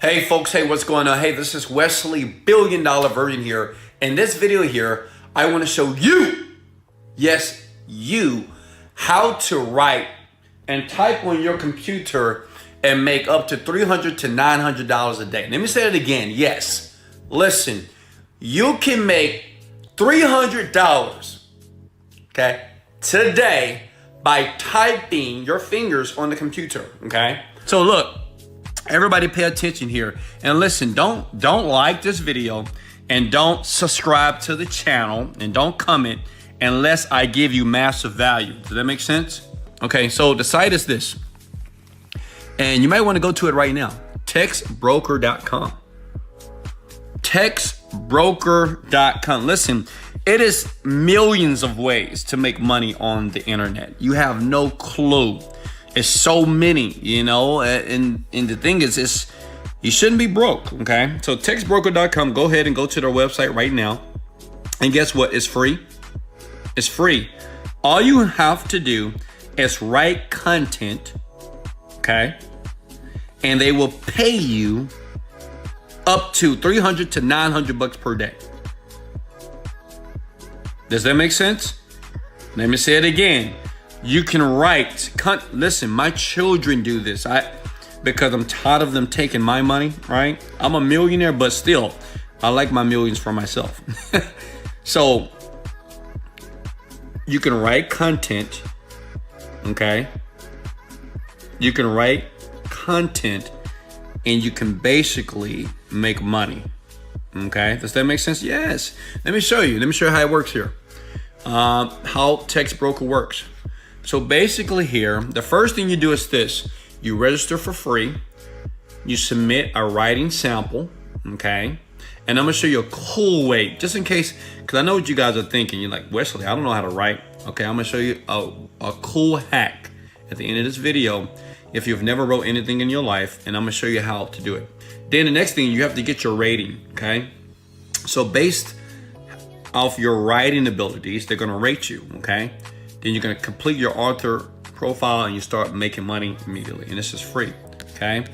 Hey folks, hey, what's going on? Hey, this is Wesley, $1 billion version here. In this video here, I want to show you, yes, you, how to write and type on your computer and make up to $300 to $900 a day. Let me say it again. Yes, listen, you can make $300, okay, today by typing your fingers on the computer, okay? So look, everybody pay attention here and listen, don't like this video and don't subscribe to the channel and don't comment unless I give you massive value. Does that make sense? Okay, so the site is this. And you might want to go to it right now. Textbroker.com. Textbroker.com. Listen, it is millions of ways to make money on the internet. You have no clue. It's so many, you know, and the thing is, you shouldn't be broke, okay? So textbroker.com, go ahead and go to their website right now. And guess what? It's free. It's free. All you have to do is write content, okay? And they will pay you up to $300 to $900 per day. Does that make sense? Let me say it again. You can write, listen, my children do this. Because I'm tired of them taking my money, right? I'm a millionaire, but still, I like my millions for myself. So you can write content, okay? You can write content and you can basically make money, okay? Does that make sense? Yes. Let me show you. Let me show you how it works here. How Text Broker works. So basically here, the first thing you do is this. You register for free. You submit a writing sample, okay? And I'm gonna show you a cool way, just in case, because I know what you guys are thinking. You're like, Wesley, I don't know how to write. Okay, I'm gonna show you a cool hack at the end of this video if you've never wrote anything in your life, and I'm gonna show you how to do it. Then the next thing, you have to get your rating, okay? So based off your writing abilities, they're gonna rate you, okay? Then you're gonna complete your author profile and you start making money immediately. And this is free, okay?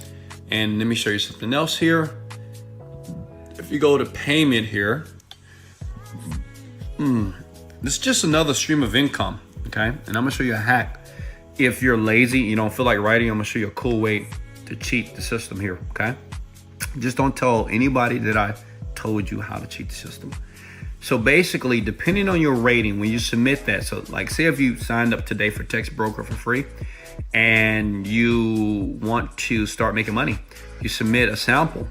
And let me show you something else here. If you go to payment here, this is just another stream of income, okay? And I'm gonna show you a hack. If you're lazy, you don't feel like writing, I'm gonna show you a cool way to cheat the system here, okay? Just don't tell anybody that I told you how to cheat the system. So basically, depending on your rating, when you submit that, so like say if you signed up today for Text Broker for free and you want to start making money, you submit a sample,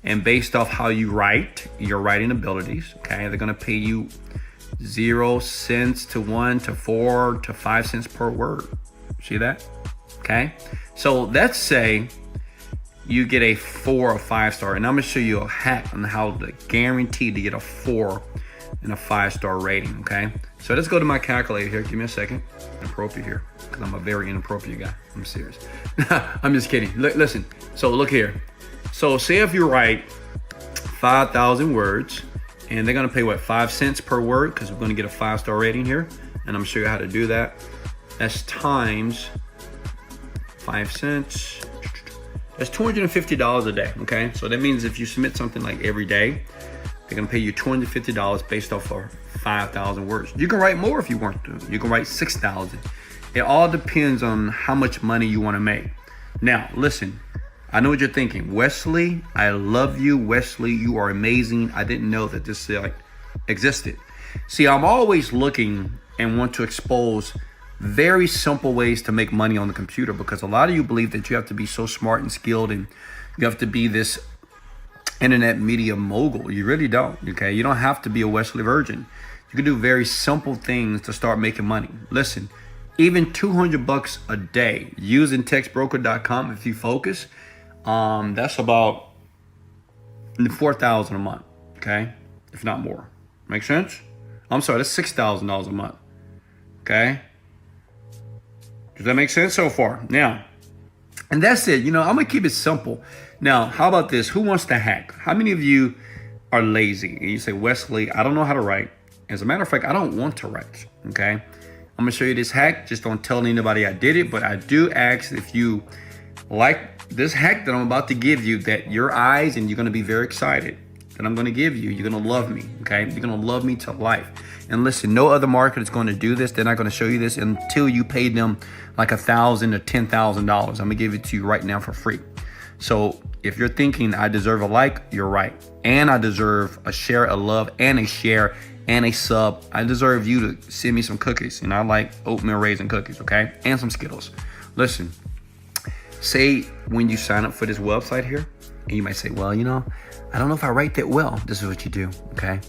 and based off how you write, your writing abilities, okay, they're gonna pay you 0 cents to 1 to 4 to 5 cents per word. See that? Okay. So let's say you get a 4 or 5 star, and I'm gonna show you a hack on how to guarantee to get a 4 and a 5-star rating, okay? So let's go to my calculator here. Give me a second. Inappropriate here, because I'm a very inappropriate guy. I'm serious. I'm just kidding. Listen, so look here. So say if you write 5,000 words, and they're gonna pay what, 5 cents per word, because we're gonna get a 5-star rating here, and I'm gonna show you how to do that. That's times 5 cents. That's $250 a day, okay? So that means if you submit something like every day, they're gonna pay you $250 based off of 5,000 words. You can write more if you want to. You can write 6,000. It all depends on how much money you wanna make. Now, listen, I know what you're thinking. Wesley, I love you. Wesley, you are amazing. I didn't know that this existed. See, I'm always looking and want to expose very simple ways to make money on the computer, because a lot of you believe that you have to be so smart and skilled and you have to be this internet media mogul. You really don't, okay? You don't have to be a Wesley virgin. You can do very simple things to start making money. Listen, even $200 a day using textbroker.com, if you focus, that's about $4,000 a month, okay? If not more. Make sense? I'm sorry, that's $6,000 a month, okay? Does that make sense so far? Now, and that's it. You know, I'm gonna keep it simple. Now, how about this? Who wants to hack? How many of you are lazy? And you say, Wesley, I don't know how to write. As a matter of fact, I don't want to write, okay? I'm gonna show you this hack. Just don't tell anybody I did it, but I do ask if you like this hack that I'm about to give you, that your eyes, and you're gonna be very excited that I'm gonna give you, you're gonna love me, okay? You're gonna love me to life. And listen, no other marketer is gonna do this. They're not gonna show you this until you pay them like $1,000 or $10,000. I'm gonna give it to you right now for free. So if you're thinking I deserve a like, you're right. And I deserve a share, a love, and a share, and a sub. I deserve you to send me some cookies. And I like oatmeal raisin cookies, okay? And some Skittles. Listen, say when you sign up for this website here, and you might say, well, you know, I don't know if I write that well. This is what you do, okay?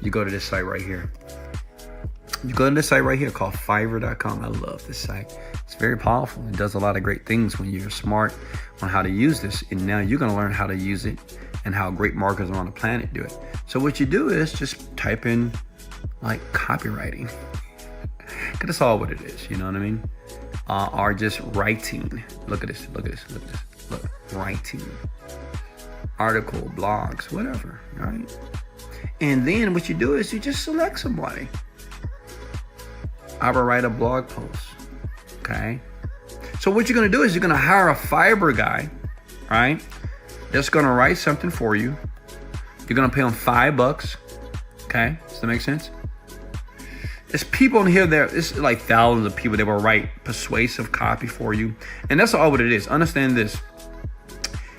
You go to this site right here. You go to this site right here called Fiverr.com. I love this site. It's very powerful. It does a lot of great things when you're smart on how to use this. And now you're going to learn how to use it and how great marketers on the planet do it. So what you do is just type in like copywriting. Because that's all what it is. You know what I mean? Or just writing. Look at this. Look at this. Look at this. Look, writing. Article, blogs, whatever. Right? And then what you do is you just select somebody. I will write a blog post, okay? So what you're gonna do is you're gonna hire a Fiverr guy, right? That's gonna write something for you. You're gonna pay him $5, okay? Does that make sense? There's people in here there, it's like thousands of people that will write persuasive copy for you. And that's all what it is. Understand this.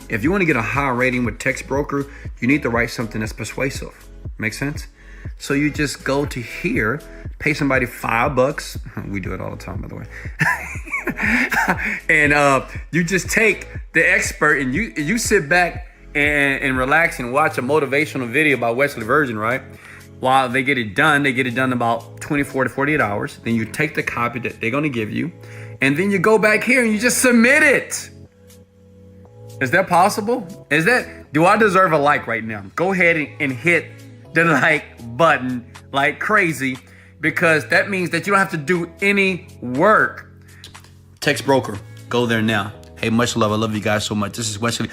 If you wanna get a high rating with Text Broker, you need to write something that's persuasive. Make sense? So you just go to here, pay somebody $5. We do it all the time, by the way. And you just take the expert and you sit back and relax and watch a motivational video by Wesley Virgin, right? While they get it done in about 24 to 48 hours. Then you take the copy that they're gonna give you, and then you go back here and you just submit it. Is that possible? Do I deserve a like right now? Go ahead and hit the like button like crazy, because that means that you don't have to do any work. Text Broker, go there now. Hey, much love. I love you guys so much. This is Wesley